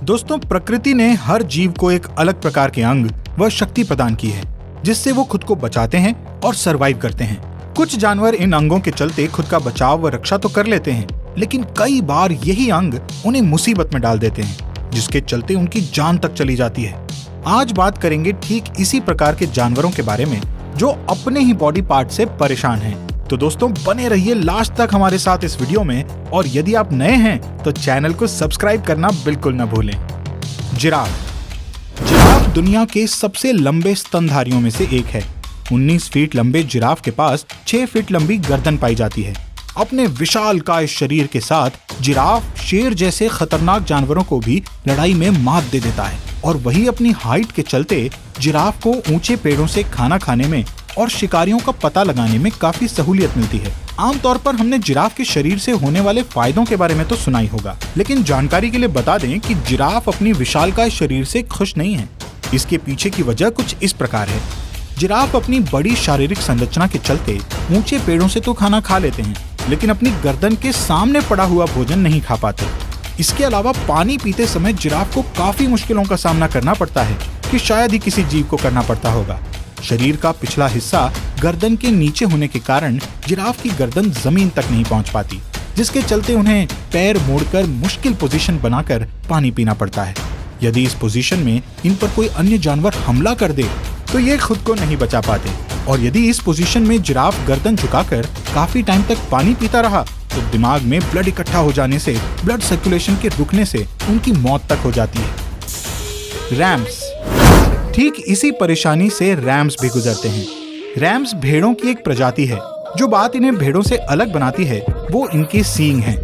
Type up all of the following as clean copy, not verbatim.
दोस्तों, प्रकृति ने हर जीव को एक अलग प्रकार के अंग व शक्ति प्रदान की है, जिससे वो खुद को बचाते हैं और सरवाइव करते हैं। कुछ जानवर इन अंगों के चलते खुद का बचाव व रक्षा तो कर लेते हैं, लेकिन कई बार यही अंग उन्हें मुसीबत में डाल देते हैं, जिसके चलते उनकी जान तक चली जाती है। आज बात करेंगे ठीक इसी प्रकार के जानवरों के बारे में जो अपने ही बॉडी पार्ट से परेशान हैं। तो दोस्तों, बने रहिए लास्ट तक हमारे साथ इस वीडियो में, और यदि आप नए हैं तो चैनल को सब्सक्राइब करना बिल्कुल न भूलें। जिराफ दुनिया के सबसे लंबे स्तनधारियों में से एक है। 19 फीट लंबे जिराफ के पास 6 फीट लंबी गर्दन पाई जाती है। अपने विशालकाय शरीर के साथ जिराफ शेर जैसे खतरनाक जानवरों को भी लड़ाई में मात दे देता है, और वही अपनी हाइट के चलते जिराफ को ऊंचे पेड़ों से खाना खाने में और शिकारियों का पता लगाने में काफी सहूलियत मिलती है। आमतौर पर हमने जिराफ के शरीर से होने वाले फायदों के बारे में तो सुना ही होगा, लेकिन जानकारी के लिए बता दें कि जिराफ अपनी विशालकाय शरीर से खुश नहीं है। इसके पीछे की वजह कुछ इस प्रकार है। जिराफ अपनी बड़ी शारीरिक संरचना के चलते ऊंचे पेड़ों से तो खाना खा लेते हैं, लेकिन अपनी गर्दन के सामने पड़ा हुआ भोजन नहीं खा पाते। इसके अलावा पानी पीते समय जिराफ को काफी मुश्किलों का सामना करना पड़ता है कि शायद ही किसी जीव को करना पड़ता होगा। शरीर का पिछला हिस्सा गर्दन के नीचे होने के कारण जिराफ की गर्दन जमीन तक नहीं पहुंच पाती, जिसके चलते उन्हें पैर मोड़कर मुश्किल पोजीशन बनाकर पानी पीना पड़ता है। यदि इस पोजीशन में इन पर कोई अन्य जानवर हमला कर दे तो ये खुद को नहीं बचा पाते, और यदि इस पोजीशन में जिराफ गर्दन झुकाकर काफी टाइम तक पानी पीता रहा तो दिमाग में ब्लड इकट्ठा हो जाने से, ब्लड सर्कुलेशन के रुकने से उनकी मौत तक हो जाती है। रैम्स, ठीक इसी परेशानी से रैम्स भी गुजरते हैं। रैम्स भेड़ों की एक प्रजाति है। जो बात इन्हें भेड़ों से अलग बनाती है वो इनके सींग हैं।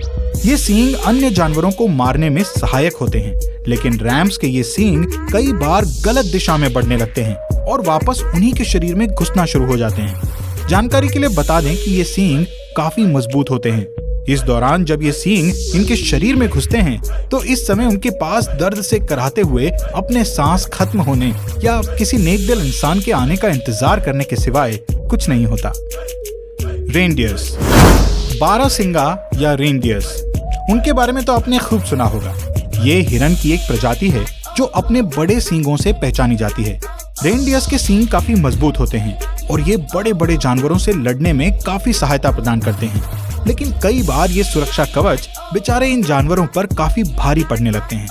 ये सींग अन्य जानवरों को मारने में सहायक होते हैं, लेकिन रैम्स के ये सींग कई बार गलत दिशा में बढ़ने लगते हैं और वापस उन्हीं के शरीर में घुसना शुरू हो जाते हैं। जानकारी के लिए बता दें कि ये सींग काफी मजबूत होते हैं। इस दौरान जब ये सींग इनके शरीर में घुसते हैं तो इस समय उनके पास दर्द से कराहते हुए अपने सांस खत्म होने या किसी नेकदिल इंसान के आने का इंतजार करने के सिवाय कुछ नहीं होता। रेनडियर्स, बारहसिंगा या रेनडियर्स, उनके बारे में तो आपने खूब सुना होगा। ये हिरन की एक प्रजाति है जो अपने बड़े सींगों से पहचानी जाती है। रेनडियर्स के सींग काफी मजबूत होते हैं और ये बड़े बड़े जानवरों से लड़ने में काफी सहायता प्रदान करते हैं, लेकिन कई बार ये सुरक्षा कवच बेचारे इन जानवरों पर काफी भारी पड़ने लगते हैं।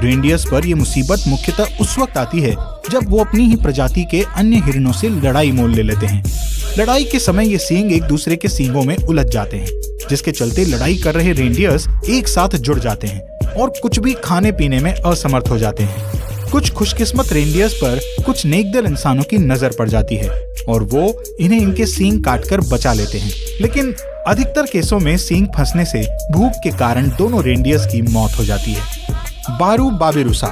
रेनडियर्स पर ये मुसीबत मुख्यतः उस वक्त आती है जब वो अपनी ही प्रजाति के अन्य हिरणों से लड़ाई मोल ले लेते हैं। लड़ाई के समय ये सींग एक दूसरे के सींगों में उलझ जाते हैं, जिसके चलते लड़ाई कर रहे रेनडियर्स एक साथ जुड़ जाते हैं और कुछ भी खाने पीने में असमर्थ हो जाते हैं। कुछ खुशकिस्मत रेनडियर्स पर कुछ नेकदिल इंसानों की नजर पड़ जाती है और वो इन्हें इनके सींग काटकर बचा लेते हैं, लेकिन अधिकतर केसों में सींग फंसने से भूख के कारण दोनों रेनडियर्स की मौत हो जाती है। बारू बाबिरुसा,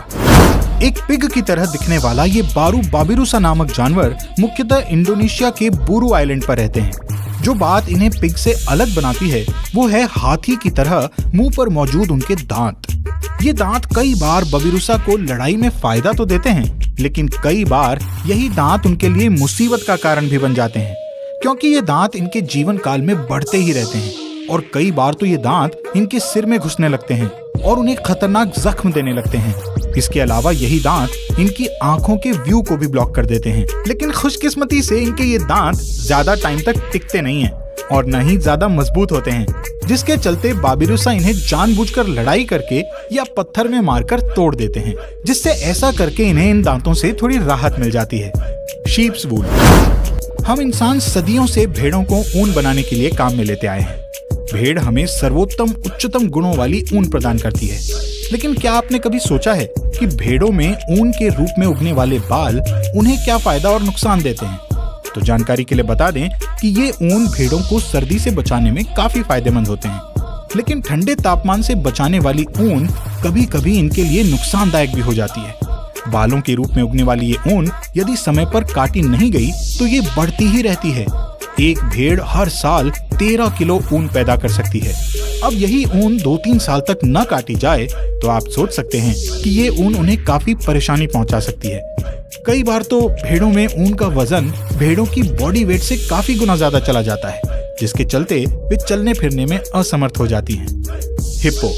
एक पिग की तरह दिखने वाला ये बारू बाबिरुसा नामक जानवर मुख्यतः इंडोनेशिया के बुरू आइलैंड पर रहते हैं। जो बात इन्हें पिग से अलग बनाती है वो है हाथी की तरह मुंह पर मौजूद उनके दांत। ये दांत कई बार बाबिरुसा को लड़ाई में फायदा तो देते हैं, लेकिन कई बार यही दांत उनके लिए मुसीबत का कारण भी बन जाते हैं, क्योंकि ये दांत इनके जीवन काल में बढ़ते ही रहते हैं और कई बार तो ये दांत इनके सिर में घुसने लगते हैं और उन्हें खतरनाक जख्म देने लगते हैं। इसके अलावा यही दांत इनकी आंखों के व्यू को भी ब्लॉक कर देते हैं, लेकिन खुशकिस्मती से इनके ये दांत ज्यादा टाइम तक टिकते नहीं हैं और न ही ज्यादा मजबूत होते हैं, जिसके चलते बाबिरुसा इन्हें जानबूझकर लड़ाई करके या पत्थर में मारकर तोड़ देते हैं, जिससे ऐसा करके इन्हें इन दांतों से थोड़ी राहत मिल जाती है। शीप्स वूल, हम इंसान सदियों से भेड़ों को ऊन बनाने के लिए काम में लेते आए हैं। भेड़ हमें सर्वोत्तम उच्चतम गुणों वाली ऊन प्रदान करती है, लेकिन क्या आपने कभी सोचा है कि भेड़ों में ऊन के रूप में उगने वाले बाल उन्हें क्या फायदा और नुकसान देते हैं? तो जानकारी के लिए बता दें कि ये ऊन भेड़ों को सर्दी से बचाने में काफी फायदेमंद होते हैं, लेकिन ठंडे तापमान से बचाने वाली ऊन कभी कभी इनके लिए नुकसानदायक भी हो जाती है। बालों के रूप में उगने वाली ये ऊन यदि समय पर काटी नहीं गई तो ये बढ़ती ही रहती है। एक भेड़ हर साल 13 किलो ऊन पैदा कर सकती है। अब यही ऊन 2-3 साल तक न काटी जाए तो आप सोच सकते हैं कि ये ऊन उन्हें काफी परेशानी पहुंचा सकती है। कई बार तो भेड़ों में ऊन का वजन भेड़ों की बॉडी वेट से काफी गुना ज्यादा चला जाता है, जिसके चलते वे चलने फिरने में असमर्थ हो जाती हैं। हिप्पो,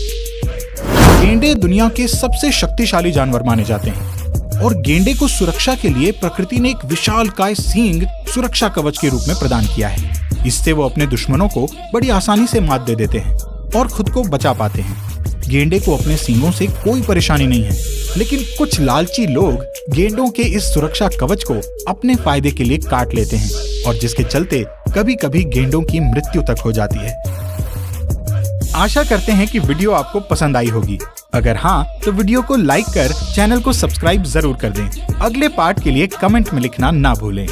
गेंडे दुनिया के सबसे शक्तिशाली जानवर माने जाते हैं और गेंडे को सुरक्षा के लिए प्रकृति ने एक विशालकाय सींग सुरक्षा कवच के रूप में प्रदान किया है। इससे वो अपने दुश्मनों को बड़ी आसानी से मात दे देते हैं और खुद को बचा पाते हैं। गेंडे को अपने सींगों से कोई परेशानी नहीं है, लेकिन कुछ लालची लोग गेंडों के इस सुरक्षा कवच को अपने फायदे के लिए काट लेते हैं और जिसके चलते कभी-कभी गेंडों की मृत्यु तक हो जाती है। आशा करते हैं कि वीडियो आपको पसंद आई होगी। अगर हाँ, तो वीडियो को लाइक कर चैनल को सब्सक्राइब जरूर कर दें। अगले पार्ट के लिए कमेंट में लिखना ना भूलें।